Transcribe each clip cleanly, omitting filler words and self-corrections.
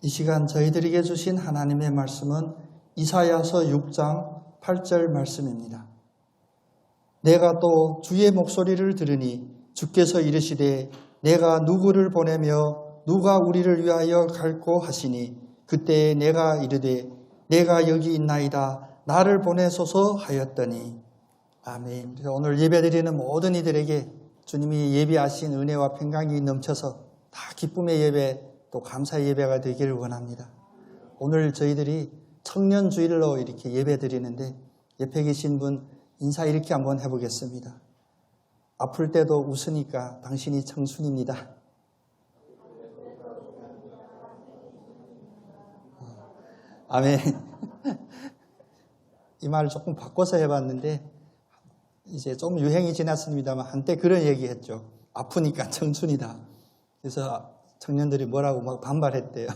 이 시간 저희들에게 주신 하나님의 말씀은 이사야서 6장 8절 말씀입니다. 내가 또 주의 목소리를 들으니 주께서 이르시되 내가 누구를 보내며 누가 우리를 위하여 갈꼬 하시니 그때에 내가 이르되 내가 여기 있나이다 나를 보내소서 하였더니. 아멘. 오늘 예배드리는 모든 이들에게 주님이 예비하신 은혜와 평강이 넘쳐서 다 기쁨의 예배 또 감사의 예배가 되기를 원합니다. 오늘 저희들이 청년주일로 이렇게 예배드리는데 옆에 계신 분 인사 이렇게 한번 해보겠습니다. 아플 때도 웃으니까 당신이 청순입니다. 아멘. 이 말을 조금 바꿔서 해봤는데 이제 좀 유행이 지났습니다만 한때 그런 얘기했죠. 아프니까 청춘이다. 그래서 청년들이 뭐라고 막 반발했대요.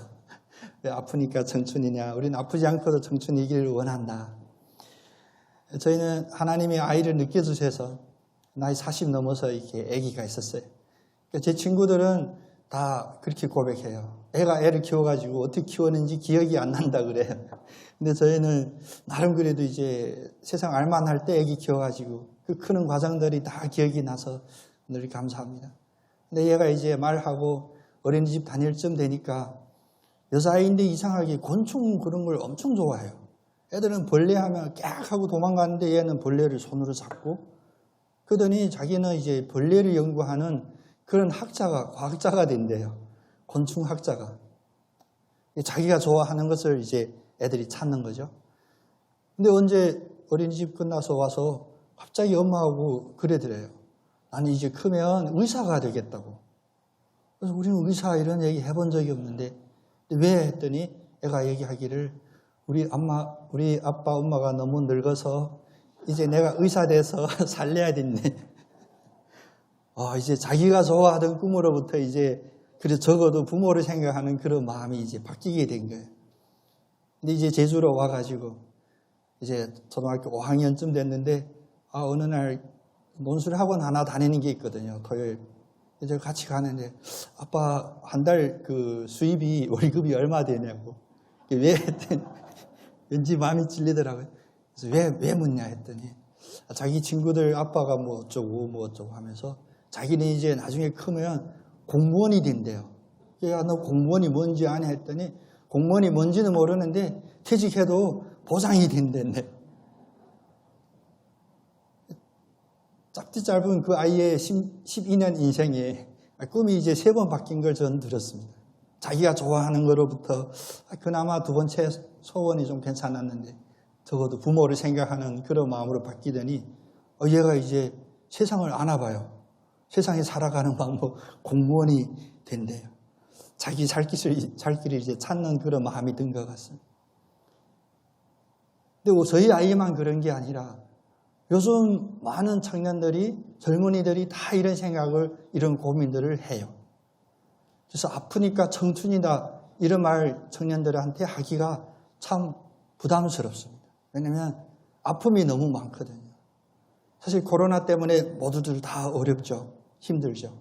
왜 아프니까 청춘이냐. 우리는 아프지 않고도 청춘이기를 원한다. 저희는 하나님이 아이를 늦게 주셔서 나이 40 넘어서 이렇게 아기가 있었어요. 제 친구들은 다 그렇게 고백해요. 애가 애를 키워가지고 어떻게 키웠는지 기억이 안 난다 그래요. 근데 저희는 나름 그래도 이제 세상 알만할 때 애기 키워가지고 그 크는 과정들이 다 기억이 나서 늘 감사합니다. 근데 얘가 이제 말하고 어린이집 다닐 쯤 되니까 여자아이인데 이상하게 곤충 그런 걸 엄청 좋아해요. 애들은 벌레 하면 깍 하고 도망가는데 얘는 벌레를 손으로 잡고 그러더니 자기는 이제 벌레를 연구하는 그런 학자가, 과학자가 된대요. 곤충 학자가. 자기가 좋아하는 것을 이제 애들이 찾는 거죠. 근데 언제 어린이집 끝나서 와서 갑자기 엄마하고 그래더래요. 나는 이제 크면 의사가 되겠다고. 그래서 우리는 의사 이런 얘기 해본 적이 없는데 왜 했더니 애가 얘기하기를 우리 아빠 엄마가 너무 늙어서 이제 내가 의사 돼서 살려야 됐네. 이제 자기가 좋아하던 꿈으로부터 이제 그래 적어도 부모를 생각하는 그런 마음이 이제 바뀌게 된 거예요. 근데 이제 제주로 와가지고 이제 초등학교 5학년쯤 됐는데 어느 날 논술학원 하나 다니는 게 있거든요. 토요일. 이제 같이 가는데 아빠 한 달 그 수입이 월급이 얼마 되냐고. 왜 했더니 왠지 마음이 찔리더라고요. 그래서 왜 묻냐 했더니 자기 친구들 아빠가 뭐 어쩌고 하면서 자기는 이제 나중에 크면 공무원이 된대요. 야, 너 공무원이 뭔지 아냐 했더니 공무원이 뭔지는 모르는데 퇴직해도 보상이 된대. 짧디 짧은 그 아이의 12년 인생에 꿈이 이제 3번 바뀐 걸 저는 들었습니다. 자기가 좋아하는 거로부터 그나마 두 번째 소원이 좀 괜찮았는데 적어도 부모를 생각하는 그런 마음으로 바뀌더니 얘가 이제 세상을 아나봐요. 세상에 살아가는 방법 공무원이 된대요. 자기 살 길을 이제 찾는 그런 마음이 든 것 같습니다. 근데 저희 아이만 그런 게 아니라 요즘 많은 청년들이 젊은이들이 다 이런 생각을 이런 고민들을 해요. 그래서 아프니까 청춘이다 이런 말 청년들한테 하기가 참 부담스럽습니다. 왜냐하면 아픔이 너무 많거든요. 사실 코로나 때문에 모두들 다 어렵죠. 힘들죠.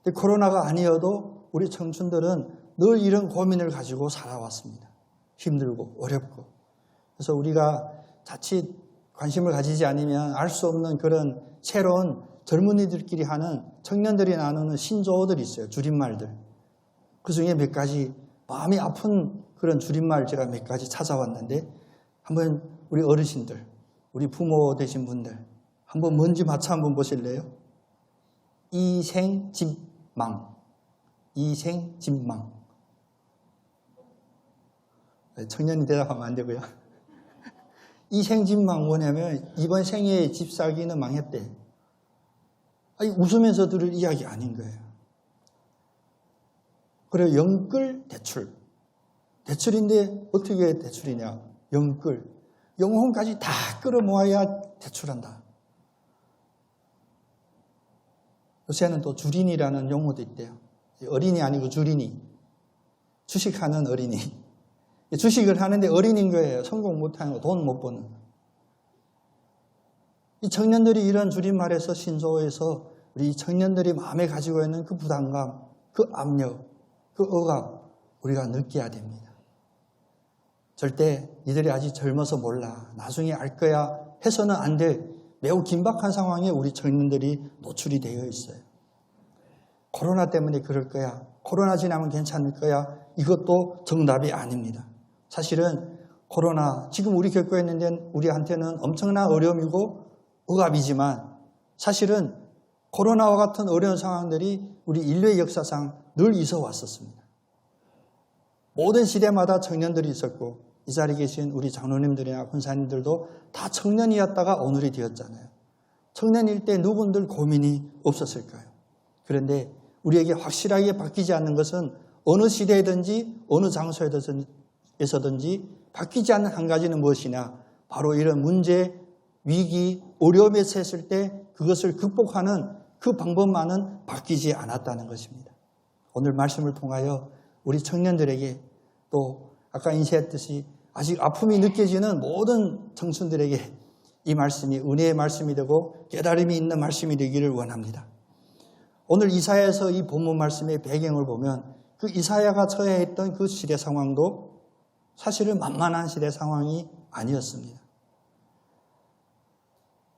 근데 코로나가 아니어도 우리 청춘들은 늘 이런 고민을 가지고 살아왔습니다. 힘들고 어렵고. 그래서 우리가 자칫 관심을 가지지 않으면 알 수 없는 그런 새로운 젊은이들끼리 하는 청년들이 나누는 신조어들이 있어요. 줄임말들. 그중에 몇 가지 마음이 아픈 그런 줄임말 제가 몇 가지 찾아왔는데 한번 우리 어르신들, 우리 부모 되신 분들 한번 뭔지 맞춰 한번 보실래요? 이생짐망. 이생짐망. 청년이 대답하면 안 되고요. 이생짐망 뭐냐면 이번 생에 집 사기는 망했대. 웃으면서 들을 이야기 아닌 거예요. 그리고 영끌 대출. 대출인데 어떻게 대출이냐. 영끌. 영혼까지 다 끌어모아야 대출한다. 요새는 또 주린이라는 용어도 있대요. 어린이 아니고 주린이. 주식하는 어린이. 주식을 하는데 어린인 거예요. 성공 못하는 거, 돈 못 버는 거. 이 청년들이 이런 줄임말에서 신조어에서 우리 청년들이 마음에 가지고 있는 그 부담감, 그 압력, 그 억압, 우리가 느껴야 됩니다. 절대 이들이 아직 젊어서 몰라, 나중에 알 거야 해서는 안 될 매우 긴박한 상황에 우리 청년들이 노출이 되어 있어요. 코로나 때문에 그럴 거야, 코로나 지나면 괜찮을 거야, 이것도 정답이 아닙니다. 사실은 코로나 지금 우리 겪고 있는 데는 우리한테는 엄청난 어려움이고 억압이지만 사실은 코로나와 같은 어려운 상황들이 우리 인류의 역사상 늘 있어 왔었습니다. 모든 시대마다 청년들이 있었고 이 자리에 계신 우리 장로님들이나 권사님들도 다 청년이었다가 오늘이 되었잖아요. 청년일 때 누군들 고민이 없었을까요? 그런데 우리에게 확실하게 바뀌지 않는 것은 어느 시대이든지 어느 장소에서든지 바뀌지 않는 한 가지는 무엇이냐? 바로 이런 문제, 위기, 어려움에 처했을 때 그것을 극복하는 그 방법만은 바뀌지 않았다는 것입니다. 오늘 말씀을 통하여 우리 청년들에게 또 아까 인쇄했듯이 아직 아픔이 느껴지는 모든 청춘들에게 이 말씀이 은혜의 말씀이 되고 깨달음이 있는 말씀이 되기를 원합니다. 오늘 이사야에서 이 본문 말씀의 배경을 보면 그 이사야가 처해 있던 그 시대 상황도 사실은 만만한 시대 상황이 아니었습니다.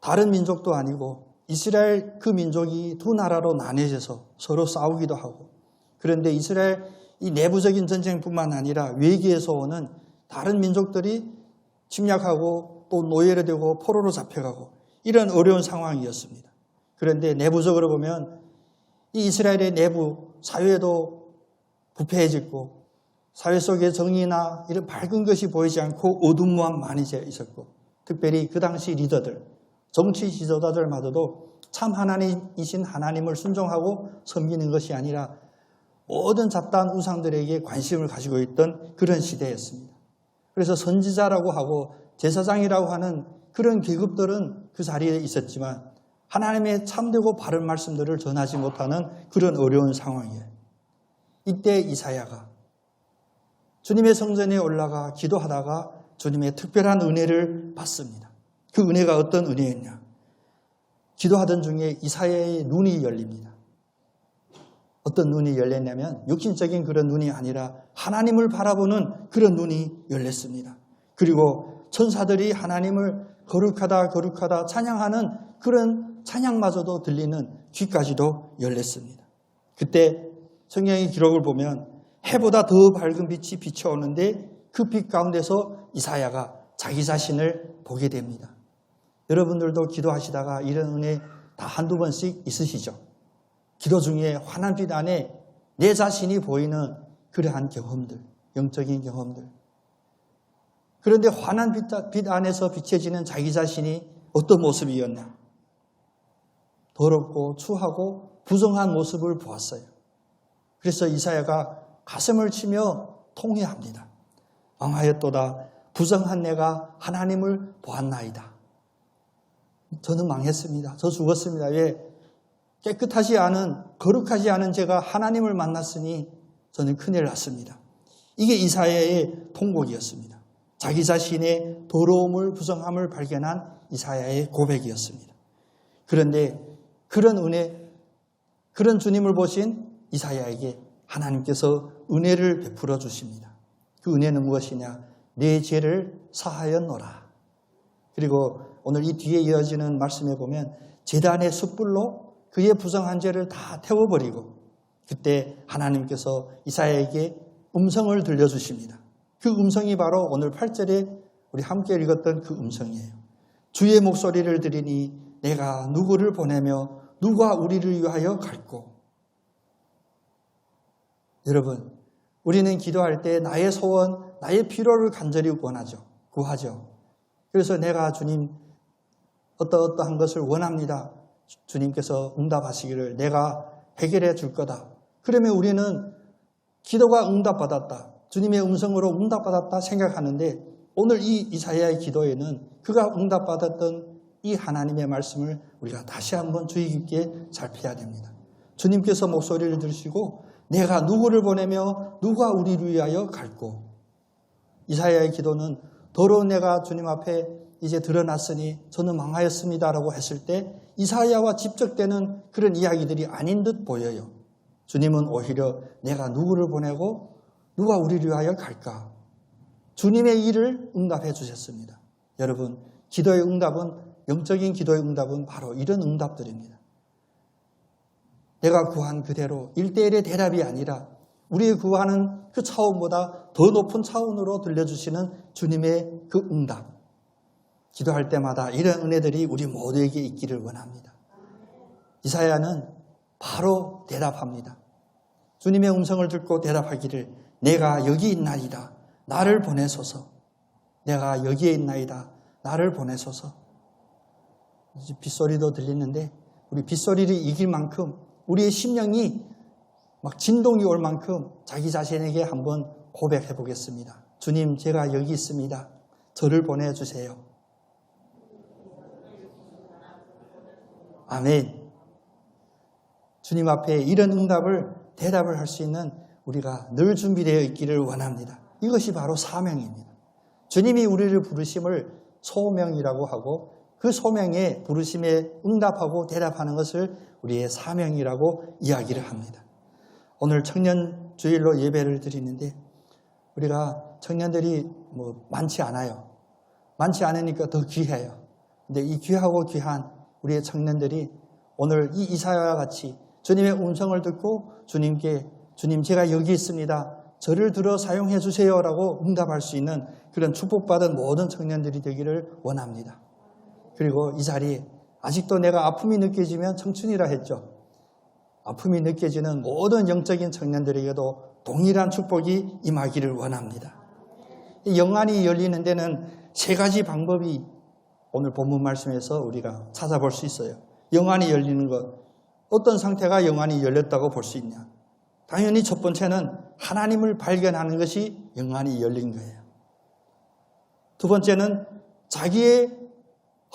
다른 민족도 아니고 이스라엘 그 민족이 두 나라로 나뉘어져서 서로 싸우기도 하고, 그런데 이스라엘 이 내부적인 전쟁뿐만 아니라 외계에서 오는 다른 민족들이 침략하고 또 노예로 되고 포로로 잡혀가고 이런 어려운 상황이었습니다. 그런데 내부적으로 보면 이 이스라엘의 내부 사회도 부패해졌고 사회 속에 정의나 이런 밝은 것이 보이지 않고 어둠만 많이 있었고, 특별히 그 당시 리더들, 정치 지도자들마저도 참 하나님이신 하나님을 순종하고 섬기는 것이 아니라 모든 잡다한 우상들에게 관심을 가지고 있던 그런 시대였습니다. 그래서 선지자라고 하고 제사장이라고 하는 그런 계급들은 그 자리에 있었지만 하나님의 참되고 바른 말씀들을 전하지 못하는 그런 어려운 상황이에요. 이때 이사야가 주님의 성전에 올라가 기도하다가 주님의 특별한 은혜를 받습니다. 그 은혜가 어떤 은혜였냐? 기도하던 중에 이사야의 눈이 열립니다. 어떤 눈이 열렸냐면 육신적인 그런 눈이 아니라 하나님을 바라보는 그런 눈이 열렸습니다. 그리고 천사들이 하나님을 거룩하다 거룩하다 찬양하는 그런 찬양마저도 들리는 귀까지도 열렸습니다. 그때 성경의 기록을 보면 해보다 더 밝은 빛이 비춰오는데 그 빛 가운데서 이사야가 자기 자신을 보게 됩니다. 여러분들도 기도하시다가 이런 은혜 다 한두 번씩 있으시죠? 기도 중에 환한 빛 안에 내 자신이 보이는 그러한 경험들, 영적인 경험들. 그런데 환한 빛 안에서 비춰지는 자기 자신이 어떤 모습이었냐? 더럽고 추하고 부정한 모습을 보았어요. 그래서 이사야가 가슴을 치며 통회합니다. 망하였도다. 부정한 내가 하나님을 보았나이다. 저는 망했습니다. 저 죽었습니다. 왜? 깨끗하지 않은, 거룩하지 않은 제가 하나님을 만났으니 저는 큰일 났습니다. 이게 이사야의 통곡이었습니다. 자기 자신의 더러움을, 부정함을 발견한 이사야의 고백이었습니다. 그런데 그런 은혜, 그런 주님을 보신 이사야에게 하나님께서 은혜를 베풀어 주십니다. 그 은혜는 무엇이냐? 내 죄를 사하였노라. 그리고 오늘 이 뒤에 이어지는 말씀에 보면 제단의 숯불로 그의 부정한 죄를 다 태워버리고 그때 하나님께서 이사야에게 음성을 들려주십니다. 그 음성이 바로 오늘 8절에 우리 함께 읽었던 그 음성이에요. 주의 목소리를 들으니 내가 누구를 보내며 누가 우리를 위하여 갈꼬. 여러분, 우리는 기도할 때 나의 소원, 나의 필요를 간절히 원하죠. 구하죠. 그래서 내가 주님 어떠한 것을 원합니다. 주님께서 응답하시기를 내가 해결해 줄 거다. 그러면 우리는 기도가 응답받았다. 주님의 음성으로 응답받았다 생각하는데 오늘 이 이사야의 기도에는 그가 응답받았던 이 하나님의 말씀을 우리가 다시 한번 주의 깊게 살펴야 됩니다. 주님께서 목소리를 들으시고 내가 누구를 보내며 누가 우리를 위하여 갈꼬. 이사야의 기도는 더러운 내가 주님 앞에 이제 드러났으니 저는 망하였습니다라고 했을 때 이사야와 집적되는 그런 이야기들이 아닌 듯 보여요. 주님은 오히려 내가 누구를 보내고 누가 우리를 위하여 갈까? 주님의 일을 응답해 주셨습니다. 여러분, 기도의 응답은, 영적인 기도의 응답은 바로 이런 응답들입니다. 내가 구한 그대로 1대1의 대답이 아니라 우리의 구하는 그 차원보다 더 높은 차원으로 들려주시는 주님의 그 응답. 기도할 때마다 이런 은혜들이 우리 모두에게 있기를 원합니다. 이사야는 바로 대답합니다. 주님의 음성을 듣고 대답하기를 내가 여기 있나이다. 나를 보내소서. 내가 여기에 있나이다. 나를 보내소서. 빗소리도 들리는데 우리 빗소리를 이길 만큼 우리의 심령이 막 진동이 올 만큼 자기 자신에게 한번 고백해 보겠습니다. 주님, 제가 여기 있습니다. 저를 보내주세요. 아멘. 주님 앞에 이런 응답을 대답을 할 수 있는 우리가 늘 준비되어 있기를 원합니다. 이것이 바로 사명입니다. 주님이 우리를 부르심을 소명이라고 하고 그 소명에 부르심에 응답하고 대답하는 것을 우리의 사명이라고 이야기를 합니다. 오늘 청년 주일로 예배를 드리는데 우리가 청년들이 많지 않아요. 많지 않으니까 더 귀해요. 근데 이 귀하고 귀한 우리의 청년들이 오늘 이 이사야와 같이 주님의 음성을 듣고 주님께 주님 제가 여기 있습니다. 저를 들어 사용해 주세요라고 응답할 수 있는 그런 축복받은 모든 청년들이 되기를 원합니다. 그리고 이 자리에 아직도 내가 아픔이 느껴지면 청춘이라 했죠. 아픔이 느껴지는 모든 영적인 청년들에게도 동일한 축복이 임하기를 원합니다. 영안이 열리는 데는 세 가지 방법이 오늘 본문 말씀에서 우리가 찾아볼 수 있어요. 영안이 열리는 것, 어떤 상태가 영안이 열렸다고 볼 수 있냐? 당연히 첫 번째는 하나님을 발견하는 것이 영안이 열린 거예요. 두 번째는 자기의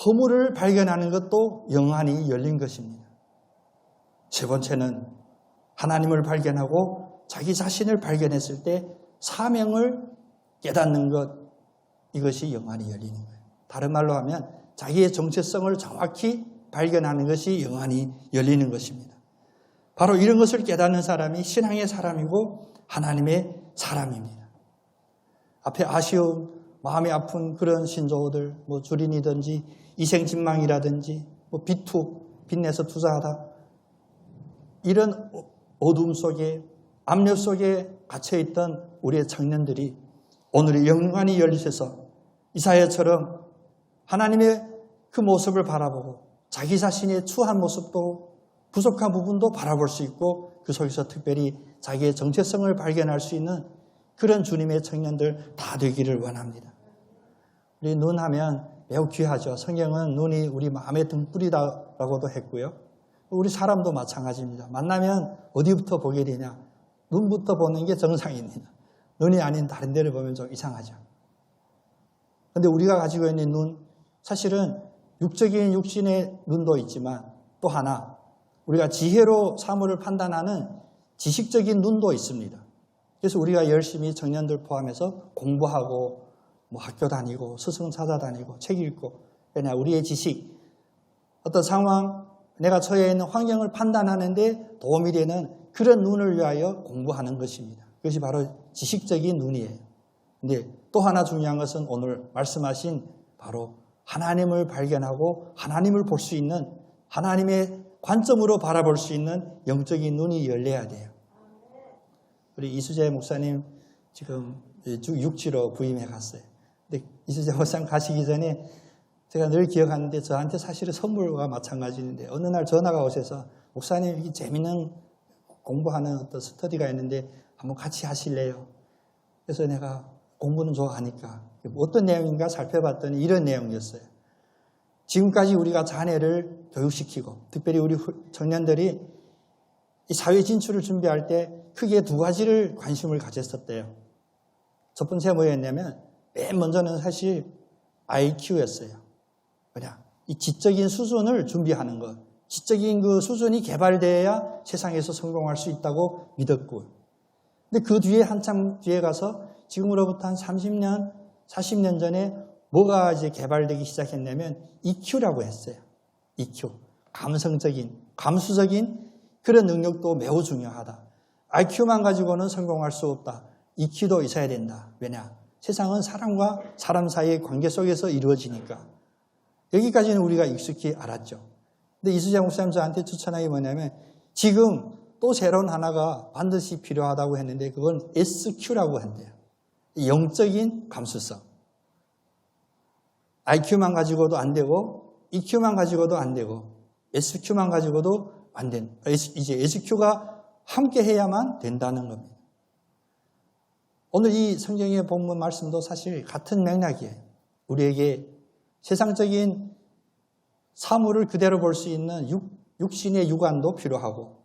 허물을 발견하는 것도 영안이 열린 것입니다. 세 번째는 하나님을 발견하고 자기 자신을 발견했을 때 사명을 깨닫는 것, 이것이 영안이 열리는 거예요. 다른 말로 하면 자기의 정체성을 정확히 발견하는 것이 영안이 열리는 것입니다. 바로 이런 것을 깨닫는 사람이 신앙의 사람이고 하나님의 사람입니다. 앞에 아쉬움, 마음이 아픈 그런 신조어들, 주린이든지 이생진망이라든지 비투, 빚내서 투자하다, 이런 어둠 속에 압력 속에 갇혀있던 우리의 청년들이 오늘 영안이 열리셔서 이사야처럼 하나님의 그 모습을 바라보고 자기 자신의 추한 모습도 부족한 부분도 바라볼 수 있고 그 속에서 특별히 자기의 정체성을 발견할 수 있는 그런 주님의 청년들 다 되기를 원합니다. 우리 눈 하면 매우 귀하죠. 성경은 눈이 우리 마음의 등불이라고도 했고요. 우리 사람도 마찬가지입니다. 만나면 어디부터 보게 되냐? 눈부터 보는 게 정상입니다. 눈이 아닌 다른 데를 보면 좀 이상하죠. 그런데 우리가 가지고 있는 눈, 사실은 육적인 육신의 눈도 있지만 또 하나 우리가 지혜로 사물을 판단하는 지식적인 눈도 있습니다. 그래서 우리가 열심히 청년들 포함해서 공부하고 학교 다니고 스승 찾아다니고 책 읽고 그냥 우리의 지식, 어떤 상황, 내가 처해 있는 환경을 판단하는 데 도움이 되는 그런 눈을 위하여 공부하는 것입니다. 그것이 바로 지식적인 눈이에요. 근데 또 하나 중요한 것은 오늘 말씀하신 바로 하나님을 발견하고 하나님을 볼 수 있는 하나님의 관점으로 바라볼 수 있는 영적인 눈이 열려야 돼요. 우리 이수재 목사님 지금 육지로 부임해 갔어요. 근데 이수재 목사님 가시기 전에 제가 늘 기억하는데 저한테 사실은 선물과 마찬가지인데 어느 날 전화가 오셔서 목사님 이 재미있는 공부하는 어떤 스터디가 있는데 한번 같이 하실래요? 그래서 내가 공부는 좋아하니까 어떤 내용인가 살펴봤더니 이런 내용이었어요. 지금까지 우리가 자녀를 교육시키고 특별히 우리 청년들이 이 사회 진출을 준비할 때 크게 두 가지를 관심을 가졌었대요. 첫 번째 뭐였냐면 맨 먼저는 사실 IQ였어요. 뭐냐? 이 지적인 수준을 준비하는 것. 지적인 그 수준이 개발되어야 세상에서 성공할 수 있다고 믿었고. 근데 그 뒤에 한참 뒤에 가서 지금으로부터 한 30년, 40년 전에 뭐가 이제 개발되기 시작했냐면 EQ라고 했어요. EQ. 감성적인, 감수적인 그런 능력도 매우 중요하다. IQ만 가지고는 성공할 수 없다. EQ도 있어야 된다. 왜냐? 세상은 사람과 사람 사이의 관계 속에서 이루어지니까. 여기까지는 우리가 익숙히 알았죠. 근데 이수자 목사님 저한테 추천하기 뭐냐면 지금 또 새로운 하나가 반드시 필요하다고 했는데 그건 SQ라고 한대요. 영적인 감수성. IQ만 가지고도 안 되고 EQ만 가지고도 안 되고 SQ만 가지고도 안 된. 이제 SQ가 함께 해야만 된다는 겁니다. 오늘 이 성경의 본문 말씀도 사실 같은 맥락이에요. 우리에게 세상적인 사물을 그대로 볼 수 있는 육신의 육안도 필요하고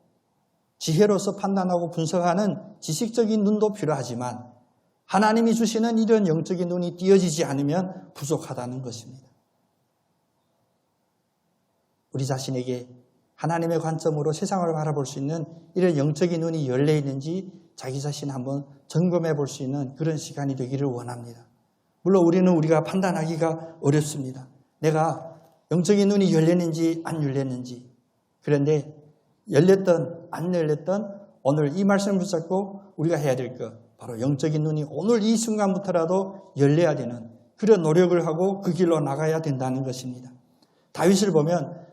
지혜로서 판단하고 분석하는 지식적인 눈도 필요하지만 하나님이 주시는 이런 영적인 눈이 띄어지지 않으면 부족하다는 것입니다. 우리 자신에게 하나님의 관점으로 세상을 바라볼 수 있는 이런 영적인 눈이 열려 있는지 자기 자신 한번 점검해 볼 수 있는 그런 시간이 되기를 원합니다. 물론 우리가 판단하기가 어렵습니다. 내가 영적인 눈이 열렸는지 안 열렸는지. 그런데 열렸던 안 열렸던 오늘 이 말씀을 붙잡고 우리가 해야 될 것 바로 영적인 눈이 오늘 이 순간부터라도 열려야 되는 그런 노력을 하고 그 길로 나가야 된다는 것입니다. 다윗을 보면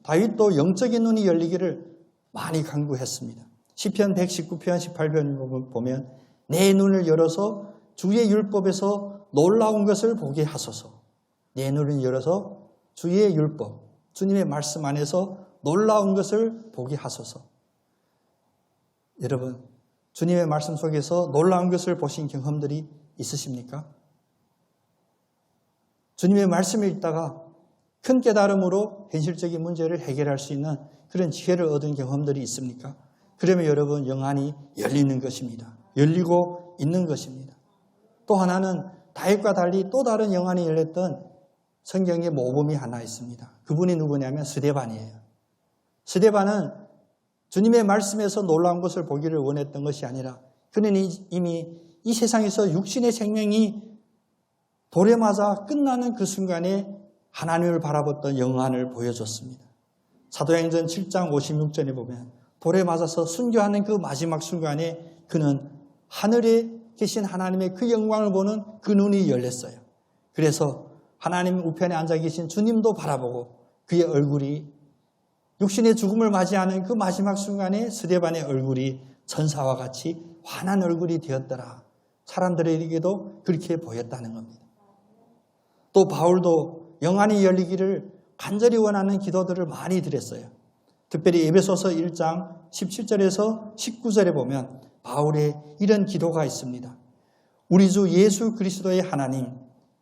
다윗도 영적인 눈이 열리기를 많이 간구했습니다. 시편 119편 18편 보면 내 눈을 열어서 주의 율법에서 놀라운 것을 보게 하소서. 내 눈을 열어서 주의 율법, 주님의 말씀 안에서 놀라운 것을 보게 하소서. 여러분, 주님의 말씀 속에서 놀라운 것을 보신 경험들이 있으십니까? 주님의 말씀을 읽다가 큰 깨달음으로 현실적인 문제를 해결할 수 있는 그런 지혜를 얻은 경험들이 있습니까? 그러면 여러분 영안이 열리는 것입니다. 열리고 있는 것입니다. 또 하나는 다윗과 달리 또 다른 영안이 열렸던 성경의 모범이 하나 있습니다. 그분이 누구냐면 스데반이에요. 스데반은 주님의 말씀에서 놀라운 것을 보기를 원했던 것이 아니라 그는 이미 이 세상에서 육신의 생명이 돌에 맞아 끝나는 그 순간에 하나님을 바라봤던 영안을 보여줬습니다. 사도행전 7장 56절에 보면 돌에 맞아서 순교하는 그 마지막 순간에 그는 하늘에 계신 하나님의 그 영광을 보는 그 눈이 열렸어요. 그래서 하나님 우편에 앉아 계신 주님도 바라보고 그의 얼굴이 육신의 죽음을 맞이하는 그 마지막 순간에 스데반의 얼굴이 천사와 같이 환한 얼굴이 되었더라. 사람들에게도 그렇게 보였다는 겁니다. 또 바울도 영안이 열리기를 간절히 원하는 기도들을 많이 드렸어요. 특별히 에베소서 1장 17절에서 19절에 보면 바울의 이런 기도가 있습니다. 우리 주 예수 그리스도의 하나님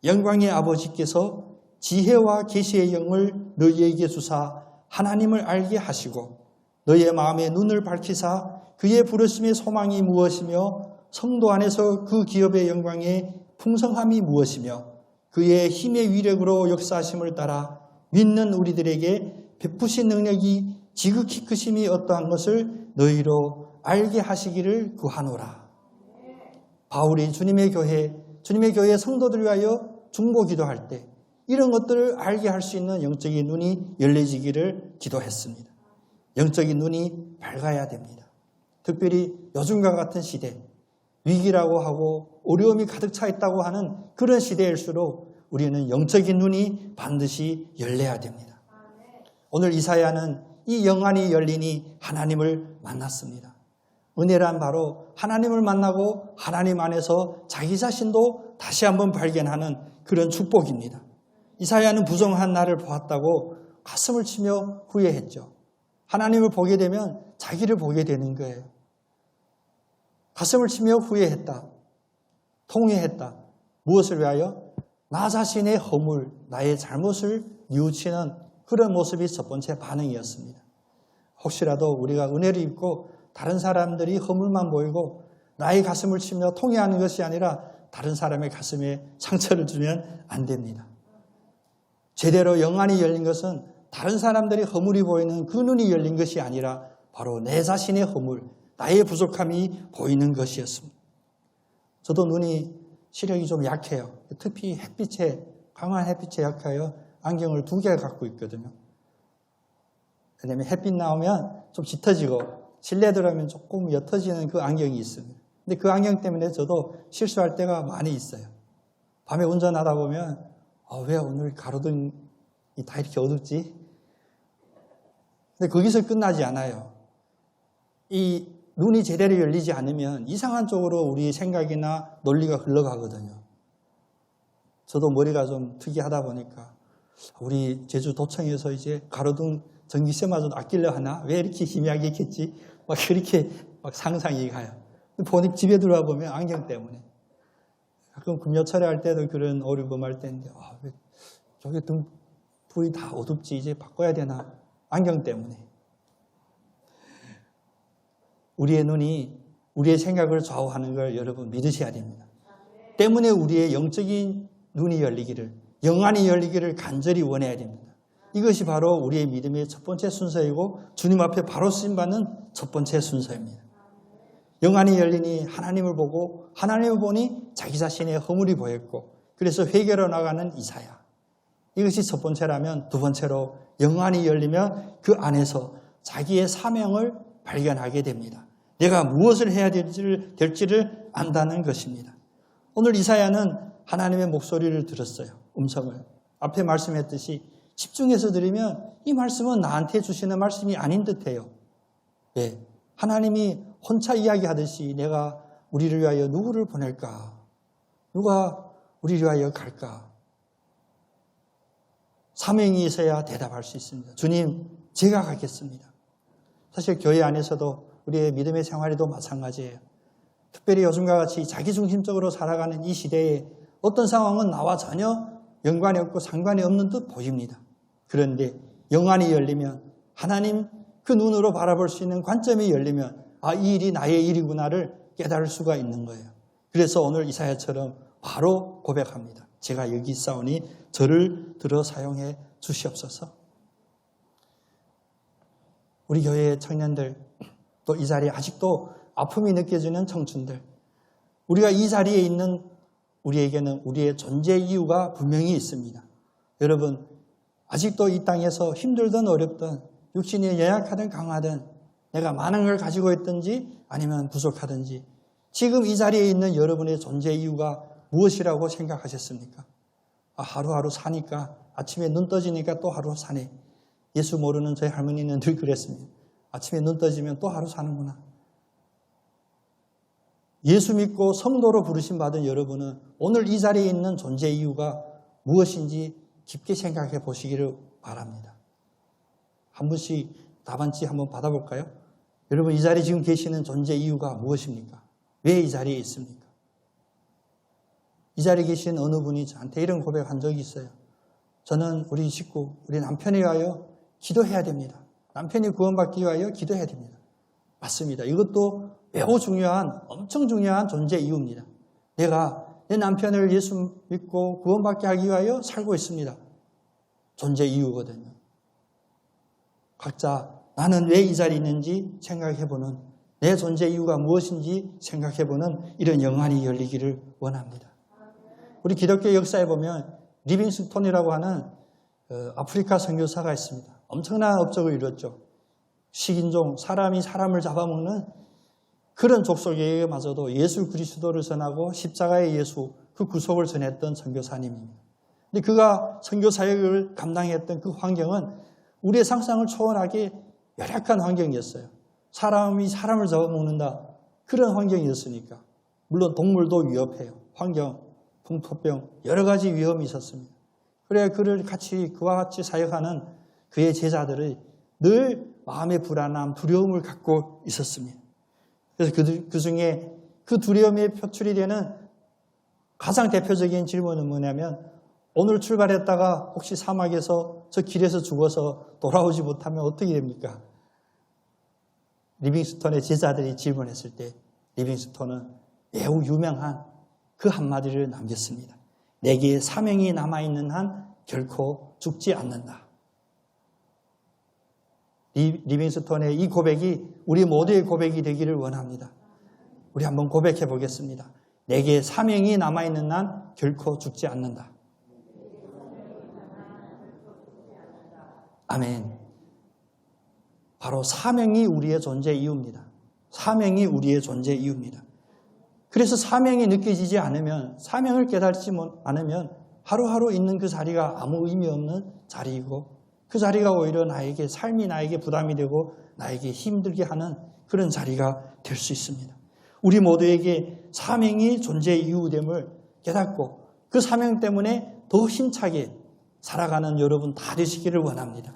영광의 아버지께서 지혜와 계시의 영을 너희에게 주사 하나님을 알게 하시고 너희의 마음의 눈을 밝히사 그의 부르심의 소망이 무엇이며 성도 안에서 그 기업의 영광의 풍성함이 무엇이며 그의 힘의 위력으로 역사하심을 따라 믿는 우리들에게 베푸신 능력이 지극히 크심이 어떠한 것을 너희로 알게 하시기를 구하노라. 바울이 주님의 교회 성도들 위하여 중보 기도할 때 이런 것들을 알게 할 수 있는 영적인 눈이 열려지기를 기도했습니다. 영적인 눈이 밝아야 됩니다. 특별히 요즘과 같은 시대, 위기라고 하고 어려움이 가득 차 있다고 하는 그런 시대일수록 우리는 영적인 눈이 반드시 열려야 됩니다. 오늘 이사야는 이 영안이 열리니 하나님을 만났습니다. 은혜란 바로 하나님을 만나고 하나님 안에서 자기 자신도 다시 한번 발견하는 그런 축복입니다. 이사야는 부정한 나를 보았다고 가슴을 치며 후회했죠. 하나님을 보게 되면 자기를 보게 되는 거예요. 가슴을 치며 후회했다. 통회했다. 무엇을 위하여? 나 자신의 허물, 나의 잘못을 뉘우치는 그런 모습이 첫 번째 반응이었습니다. 혹시라도 우리가 은혜를 입고 다른 사람들이 허물만 보이고 나의 가슴을 치며 통회하는 것이 아니라 다른 사람의 가슴에 상처를 주면 안 됩니다. 제대로 영안이 열린 것은 다른 사람들이 허물이 보이는 그 눈이 열린 것이 아니라 바로 내 자신의 허물, 나의 부족함이 보이는 것이었습니다. 저도 눈이 시력이 좀 약해요. 특히 강한 햇빛에 약하여 안경을 2개 갖고 있거든요. 왜냐하면 햇빛 나오면 좀 짙어지고 실내 들어가면 조금 옅어지는 그 안경이 있습니다. 근데 그 안경 때문에 저도 실수할 때가 많이 있어요. 밤에 운전하다 보면 왜 오늘 가로등이 다 이렇게 어둡지? 근데 거기서 끝나지 않아요. 이 눈이 제대로 열리지 않으면 이상한 쪽으로 우리 생각이나 논리가 흘러가거든요. 저도 머리가 좀 특이하다 보니까 우리 제주 도청에서 이제 가로등 전기세마저 아끼려 하나? 왜 이렇게 희미하게 했겠지? 막 그렇게 막 상상이 가요. 보니 집에 들어와 보면 안경 때문에. 가끔 금요 철회할 때도 그런 오류 범할 때인데, 왜 저기 등 불이 다 어둡지? 이제 바꿔야 되나? 안경 때문에. 우리의 눈이 우리의 생각을 좌우하는 걸 여러분 믿으셔야 됩니다. 때문에 우리의 영적인 눈이 열리기를, 영안이 열리기를 간절히 원해야 됩니다. 이것이 바로 우리의 믿음의 첫 번째 순서이고 주님 앞에 바로 쓰임받는 첫 번째 순서입니다. 영안이 열리니 하나님을 보고 하나님을 보니 자기 자신의 허물이 보였고 그래서 회개로 나가는 이사야. 이것이 첫 번째라면 두 번째로 영안이 열리면 그 안에서 자기의 사명을 발견하게 됩니다. 내가 무엇을 해야 될지를 안다는 것입니다. 오늘 이사야는 하나님의 목소리를 들었어요. 음성을. 앞에 말씀했듯이 집중해서 들으면 이 말씀은 나한테 주시는 말씀이 아닌 듯해요. 왜? 하나님이 혼자 이야기하듯이 내가 우리를 위하여 누구를 보낼까? 누가 우리를 위하여 갈까? 사명이 있어야 대답할 수 있습니다. 주님, 제가 가겠습니다. 사실 교회 안에서도 우리의 믿음의 생활에도 마찬가지예요. 특별히 요즘과 같이 자기중심적으로 살아가는 이 시대에 어떤 상황은 나와 전혀 연관이 없고 상관이 없는 듯 보입니다. 그런데 영안이 열리면 하나님 그 눈으로 바라볼 수 있는 관점이 열리면 이 일이 나의 일이구나를 깨달을 수가 있는 거예요. 그래서 오늘 이사야처럼 바로 고백합니다. 제가 여기 있사오니 저를 들어 사용해 주시옵소서. 우리 교회의 청년들, 또 이 자리에 아직도 아픔이 느껴지는 청춘들, 우리가 이 자리에 있는 우리에게는 우리의 존재 이유가 분명히 있습니다. 여러분, 아직도 이 땅에서 힘들든 어렵든 육신이 연약하든 강하든 내가 많은 걸 가지고 있든지 아니면 부족하든지 지금 이 자리에 있는 여러분의 존재 이유가 무엇이라고 생각하셨습니까? 하루하루 사니까 아침에 눈 떠지니까 또 하루 사네. 예수 모르는 저희 할머니는 늘 그랬습니다. 아침에 눈 떠지면 또 하루 사는구나. 예수 믿고 성도로 부르심 받은 여러분은 오늘 이 자리에 있는 존재 이유가 무엇인지 깊게 생각해 보시기를 바랍니다. 한 분씩 답안지 한번 받아볼까요? 여러분, 이 자리에 지금 계시는 존재 이유가 무엇입니까? 왜 이 자리에 있습니까? 이 자리에 계신 어느 분이 저한테 이런 고백한 적이 있어요. 저는 우리 식구, 우리 남편에 위하여 기도해야 됩니다. 남편이 구원받기 위하여 기도해야 됩니다. 맞습니다. 이것도 매우 중요한, 엄청 중요한 존재 이유입니다. 내가 내 남편을 예수 믿고 구원받게 하기 위하여 살고 있습니다. 존재 이유거든요. 각자 나는 왜 이 자리에 있는지 생각해보는, 내 존재 이유가 무엇인지 생각해보는 이런 영안이 열리기를 원합니다. 우리 기독교 역사에 보면 리빙스톤이라고 하는 아프리카 선교사가 있습니다. 엄청난 업적을 이뤘죠. 식인종, 사람이 사람을 잡아먹는 그런 족속에게마저도 예수 그리스도를 전하고 십자가의 예수, 그 구속을 전했던 선교사님입니다. 근데 그가 선교 사역을 감당했던 그 환경은 우리의 상상을 초월하게 열악한 환경이었어요. 사람이 사람을 잡아먹는다, 그런 환경이었으니까. 물론 동물도 위협해요. 환경, 풍토병, 여러 가지 위험이 있었습니다. 그래 그와 같이 사역하는 그의 제자들이 늘 마음의 불안함, 두려움을 갖고 있었습니다. 그래서 그 중에 그 두려움에 표출이 되는 가장 대표적인 질문은 뭐냐면, 오늘 출발했다가 혹시 사막에서 저 길에서 죽어서 돌아오지 못하면 어떻게 됩니까? 리빙스톤의 제자들이 질문했을 때 리빙스톤은 매우 유명한 그 한마디를 남겼습니다. 내게 사명이 남아있는 한 결코 죽지 않는다. 리빙스톤의 이 고백이 우리 모두의 고백이 되기를 원합니다. 우리 한번 고백해 보겠습니다. 내게 사명이 남아있는 한 결코 죽지 않는다. 아멘. 바로 사명이 우리의 존재 이유입니다. 사명이 우리의 존재 이유입니다. 그래서 사명이 느껴지지 않으면, 사명을 깨닫지 않으면 하루하루 있는 그 자리가 아무 의미 없는 자리이고, 그 자리가 오히려 삶이 나에게 부담이 되고 나에게 힘들게 하는 그런 자리가 될 수 있습니다. 우리 모두에게 사명이 존재 이유됨을 깨닫고 그 사명 때문에 더 힘차게 살아가는 여러분 다 되시기를 원합니다.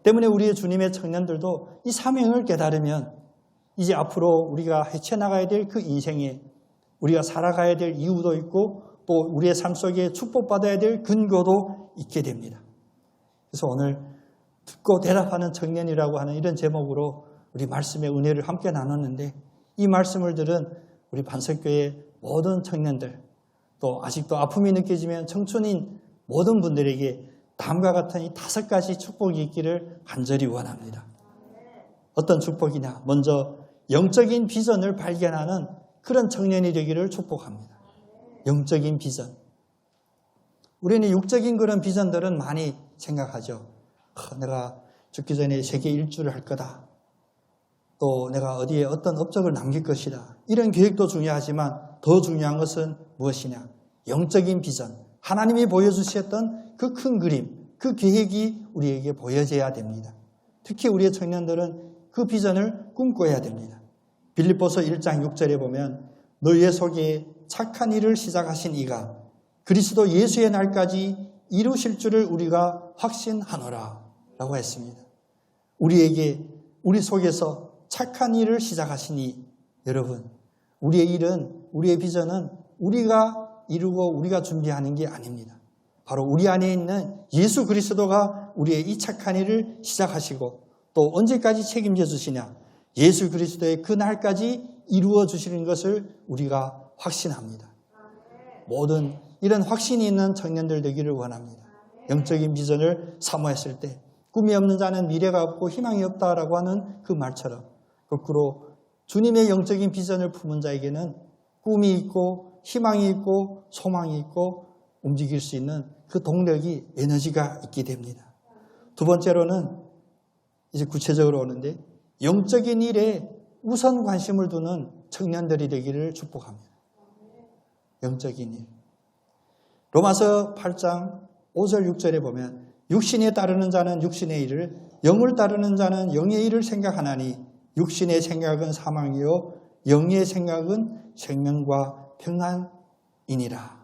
때문에 우리의 주님의 청년들도 이 사명을 깨달으면 이제 앞으로 우리가 헤쳐나가야 될 그 인생에 우리가 살아가야 될 이유도 있고 또 우리의 삶 속에 축복받아야 될 근거도 있게 됩니다. 그래서 오늘 듣고 대답하는 청년이라고 하는 이런 제목으로 우리 말씀의 은혜를 함께 나눴는데, 이 말씀을 들은 우리 반석교회 모든 청년들, 또 아직도 아픔이 느껴지면 청춘인 모든 분들에게 다음과 같은 이 5가지 축복이 있기를 간절히 원합니다. 어떤 축복이냐? 먼저 영적인 비전을 발견하는 그런 청년이 되기를 축복합니다. 영적인 비전. 우리는 육적인 그런 비전들은 많이 생각하죠. 내가 죽기 전에 세계 일주를 할 거다. 또 내가 어디에 어떤 업적을 남길 것이다. 이런 계획도 중요하지만 더 중요한 것은 무엇이냐? 영적인 비전. 하나님이 보여주셨던 그 큰 그림, 그 계획이 우리에게 보여져야 됩니다. 특히 우리의 청년들은 그 비전을 꿈꿔야 됩니다. 빌립보서 1장 6절에 보면 너희의 속에 착한 일을 시작하신 이가 그리스도 예수의 날까지 이루실 줄을 우리가 확신하노라 라고 했습니다. 우리 속에서 착한 일을 시작하시니, 여러분, 우리의 일은, 우리의 비전은 우리가 이루고 우리가 준비하는 게 아닙니다. 바로 우리 안에 있는 예수 그리스도가 우리의 이 착한 일을 시작하시고 또 언제까지 책임져 주시냐? 예수 그리스도의 그 날까지 이루어 주시는 것을 우리가 확신합니다. 모든 이런 확신이 있는 청년들 되기를 원합니다. 영적인 비전을 사모했을 때 꿈이 없는 자는 미래가 없고 희망이 없다라고 하는 그 말처럼, 거꾸로 주님의 영적인 비전을 품은 자에게는 꿈이 있고 희망이 있고 소망이 있고 움직일 수 있는 그 동력이, 에너지가 있게 됩니다. 두 번째로는 이제 구체적으로 오는데, 영적인 일에 우선 관심을 두는 청년들이 되기를 축복합니다. 영적인 일. 로마서 8장 5절 6절에 보면 육신에 따르는 자는 육신의 일을, 영을 따르는 자는 영의 일을 생각하나니 육신의 생각은 사망이요 영의 생각은 생명과 평안이니라.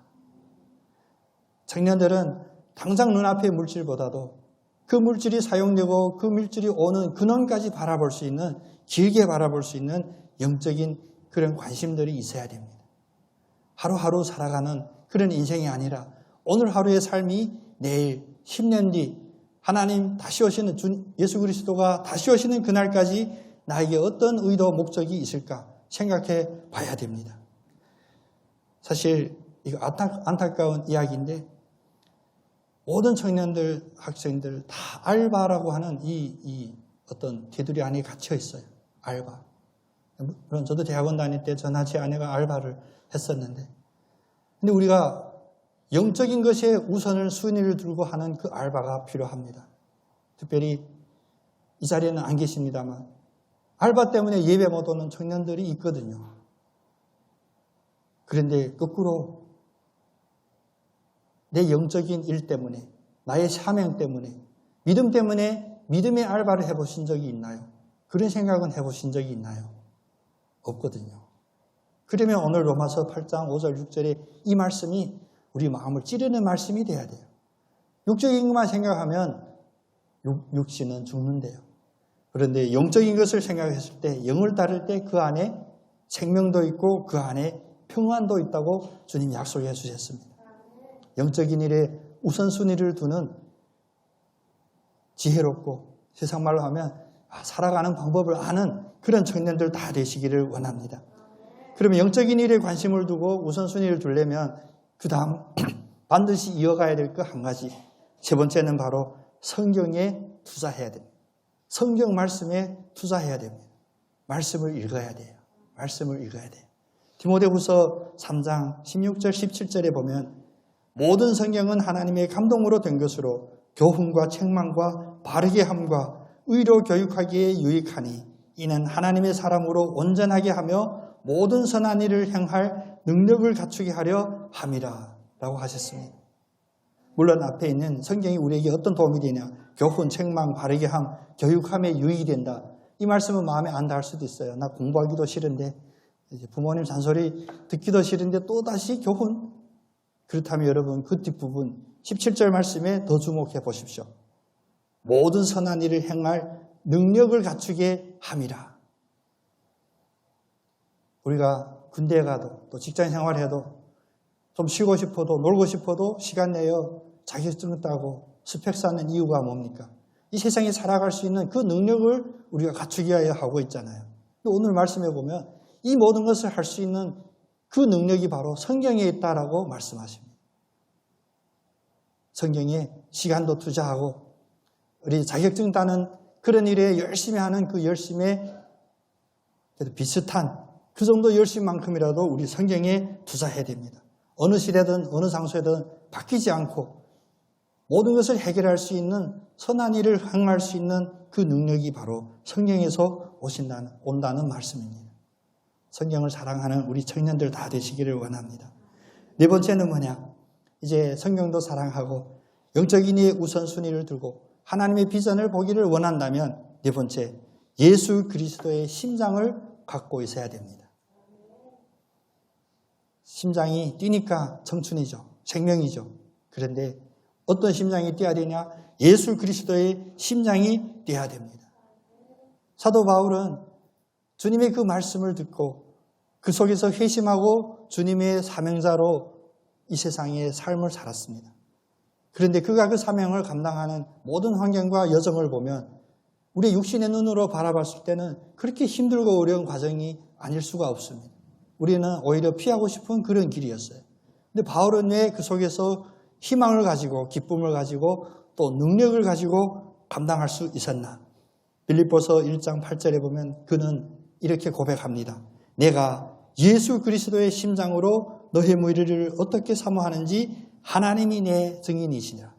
청년들은 당장 눈앞의 물질보다도 그 물질이 사용되고 그 물질이 오는 근원까지 바라볼 수 있는, 길게 바라볼 수 있는 영적인 그런 관심들이 있어야 됩니다. 하루하루 살아가는 그런 인생이 아니라 오늘 하루의 삶이 내일 10년 뒤 하나님 다시 오시는 예수 그리스도가 다시 오시는 그날까지 나에게 어떤 의도, 목적이 있을까 생각해 봐야 됩니다. 사실 이거 안타까운 이야기인데, 모든 청년들, 학생들 다 알바라고 하는 이 어떤 테두리 안에 갇혀 있어요. 알바. 물론 저도 대학원 다닐 때 저나 제 아내가 알바를 했었는데, 근데 우리가 영적인 것에 우선을 순위를 두고 하는 그 알바가 필요합니다. 특별히 이 자리에는 안 계십니다만 알바 때문에 예배 못 오는 청년들이 있거든요. 그런데 거꾸로 내 영적인 일 때문에, 나의 사명 때문에, 믿음 때문에 믿음의 알바를 해보신 적이 있나요? 그런 생각은 해보신 적이 있나요? 없거든요. 그러면 오늘 로마서 8장 5절 6절에 이 말씀이 우리 마음을 찌르는 말씀이 돼야 돼요. 육적인 것만 생각하면 육신은 죽는데요. 그런데 영적인 것을 생각했을 때, 영을 따를 때 그 안에 생명도 있고 그 안에 평안도 있다고 주님 약속해 주셨습니다. 영적인 일에 우선순위를 두는 지혜롭고, 세상 말로 하면 살아가는 방법을 아는 그런 청년들 다 되시기를 원합니다. 그러면 영적인 일에 관심을 두고 우선순위를 두려면 그 다음 반드시 이어가야 될 것 한 가지, 세 번째는 바로 성경에 투자해야 됩니다. 성경 말씀에 투자해야 됩니다. 말씀을 읽어야 돼요. 말씀을 읽어야 돼요. 디모데후서 3장 16절 17절에 보면 모든 성경은 하나님의 감동으로 된 것으로 교훈과 책망과 바르게 함과 의로 교육하기에 유익하니 이는 하나님의 사람으로 온전하게 하며 모든 선한 일을 행할 능력을 갖추게 하려 함이라 라고 하셨습니다. 물론 앞에 있는 성경이 우리에게 어떤 도움이 되냐, 교훈, 책망, 바르게 함, 교육함에 유익이 된다. 이 말씀은 마음에 안 닿을 수도 있어요. 나 공부하기도 싫은데, 이제 부모님 잔소리 듣기도 싫은데 또다시 교훈. 그렇다면 여러분 그 뒷부분 17절 말씀에 더 주목해 보십시오. 모든 선한 일을 행할 능력을 갖추게 함이라. 우리가 군대에 가도 또 직장 생활해도 좀 쉬고 싶어도 놀고 싶어도 시간 내어 자격증 따고 스펙 쌓는 이유가 뭡니까? 이 세상에 살아갈 수 있는 그 능력을 우리가 갖추기 위하여 하고 있잖아요. 오늘 말씀해 보면 이 모든 것을 할 수 있는 그 능력이 바로 성경에 있다라고 말씀하십니다. 성경에 시간도 투자하고 우리 자격증 따는 그런 일에 열심히 하는 그 열심에 비슷한 그 정도 열심만큼이라도 우리 성경에 투자해야 됩니다. 어느 시대든 어느 장소에든 바뀌지 않고 모든 것을 해결할 수 있는 선한 일을 행할 수 있는 그 능력이 바로 성경에서 온다는 말씀입니다. 성경을 사랑하는 우리 청년들 다 되시기를 원합니다. 네 번째는 뭐냐? 이제 성경도 사랑하고 영적인 이의 우선순위를 두고 하나님의 비전을 보기를 원한다면 네 번째, 예수 그리스도의 심장을 갖고 있어야 됩니다. 심장이 뛰니까 청춘이죠. 생명이죠. 그런데 어떤 심장이 뛰어야 되냐? 예수 그리스도의 심장이 뛰어야 됩니다. 사도 바울은 주님의 그 말씀을 듣고 그 속에서 회심하고 주님의 사명자로 이 세상의 삶을 살았습니다. 그런데 그가 그 사명을 감당하는 모든 환경과 여정을 보면 우리 육신의 눈으로 바라봤을 때는 그렇게 힘들고 어려운 과정이 아닐 수가 없습니다. 우리는 오히려 피하고 싶은 그런 길이었어요. 근데 바울은 왜 그 속에서 희망을 가지고 기쁨을 가지고 또 능력을 가지고 감당할 수 있었나? 빌립보서 1장 8절에 보면 그는 이렇게 고백합니다. 내가 예수 그리스도의 심장으로 너의 무리를 어떻게 사모하는지 하나님이 내 증인이시니라.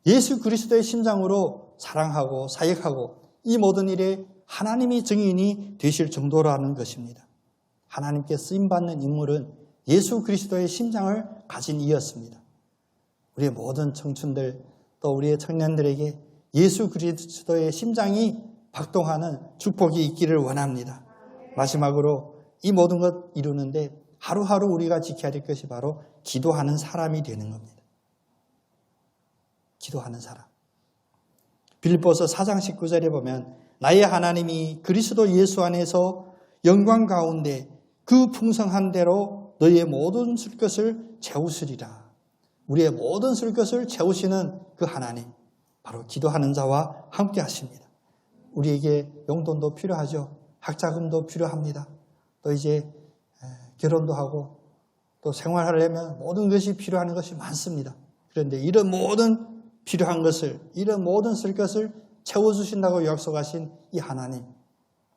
예수 그리스도의 심장으로 사랑하고 사역하고 이 모든 일에 하나님이 증인이 되실 정도라는 것입니다. 하나님께 쓰임받는 인물은 예수 그리스도의 심장을 가진 이였습니다. 우리의 모든 청춘들 또 우리의 청년들에게 예수 그리스도의 심장이 박동하는 축복이 있기를 원합니다. 마지막으로 이 모든 것 이루는데 하루하루 우리가 지켜야 될 것이 바로 기도하는 사람이 되는 겁니다. 기도하는 사람. 빌립보서 4장 19절에 보면 나의 하나님이 그리스도 예수 안에서 영광 가운데 그 풍성한 대로 너의 모든 쓸 것을 채우시리라. 우리의 모든 쓸 것을 채우시는 그 하나님, 바로 기도하는 자와 함께 하십니다. 우리에게 용돈도 필요하죠. 학자금도 필요합니다. 또 이제 결혼도 하고 또 생활하려면 모든 것이 필요한 것이 많습니다. 그런데 이런 모든 필요한 것을, 이런 모든 쓸 것을 채워주신다고 약속하신 이 하나님,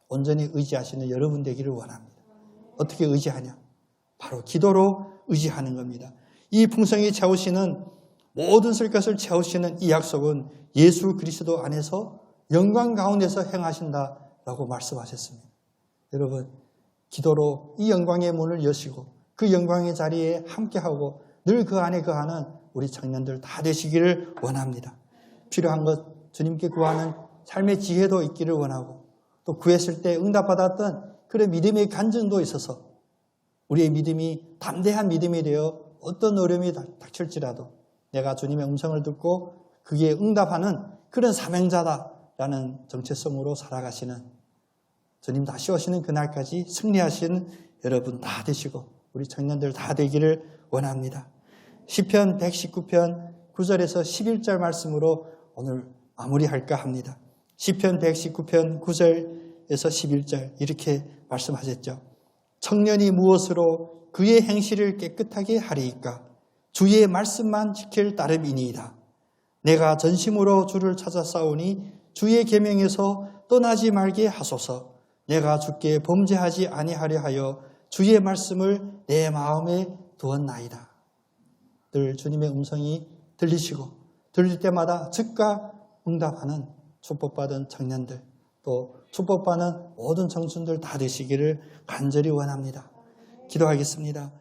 온전히 의지하시는 여러분 되기를 원합니다. 어떻게 의지하냐? 바로 기도로 의지하는 겁니다. 이 풍성히 채우시는 모든 쓸 것을 채우시는 이 약속은 예수 그리스도 안에서 영광 가운데서 행하신다라고 말씀하셨습니다. 여러분, 기도로 이 영광의 문을 여시고 그 영광의 자리에 함께하고 늘 그 안에 거하는 우리 청년들 다 되시기를 원합니다. 필요한 것 주님께 구하는 삶의 지혜도 있기를 원하고 또 구했을 때 응답받았던 그런 믿음의 간증도 있어서 우리의 믿음이 담대한 믿음이 되어 어떤 어려움이 닥칠지라도 내가 주님의 음성을 듣고 그게 응답하는 그런 사명자다라는 정체성으로 살아가시는 주님 다시 오시는 그날까지 승리하시는 여러분 다 되시고 우리 청년들 다 되기를 원합니다. 시편 119편 9절에서 11절 말씀으로 오늘 마무리할까 합니다. 시편 119편 9절에서 11절 이렇게 말씀하셨죠. 청년이 무엇으로 그의 행실을 깨끗하게 하리이까? 주의 말씀만 지킬 따름이니이다. 내가 전심으로 주를 찾아 싸우니 주의 계명에서 떠나지 말게 하소서. 내가 주께 범죄하지 아니하려 하여 주의 말씀을 내 마음에 두었나이다. 늘 주님의 음성이 들리시고 들릴 때마다 즉각 응답하는 축복받은 청년들 또 축복받는 모든 청춘들 다 되시기를 간절히 원합니다. 기도하겠습니다.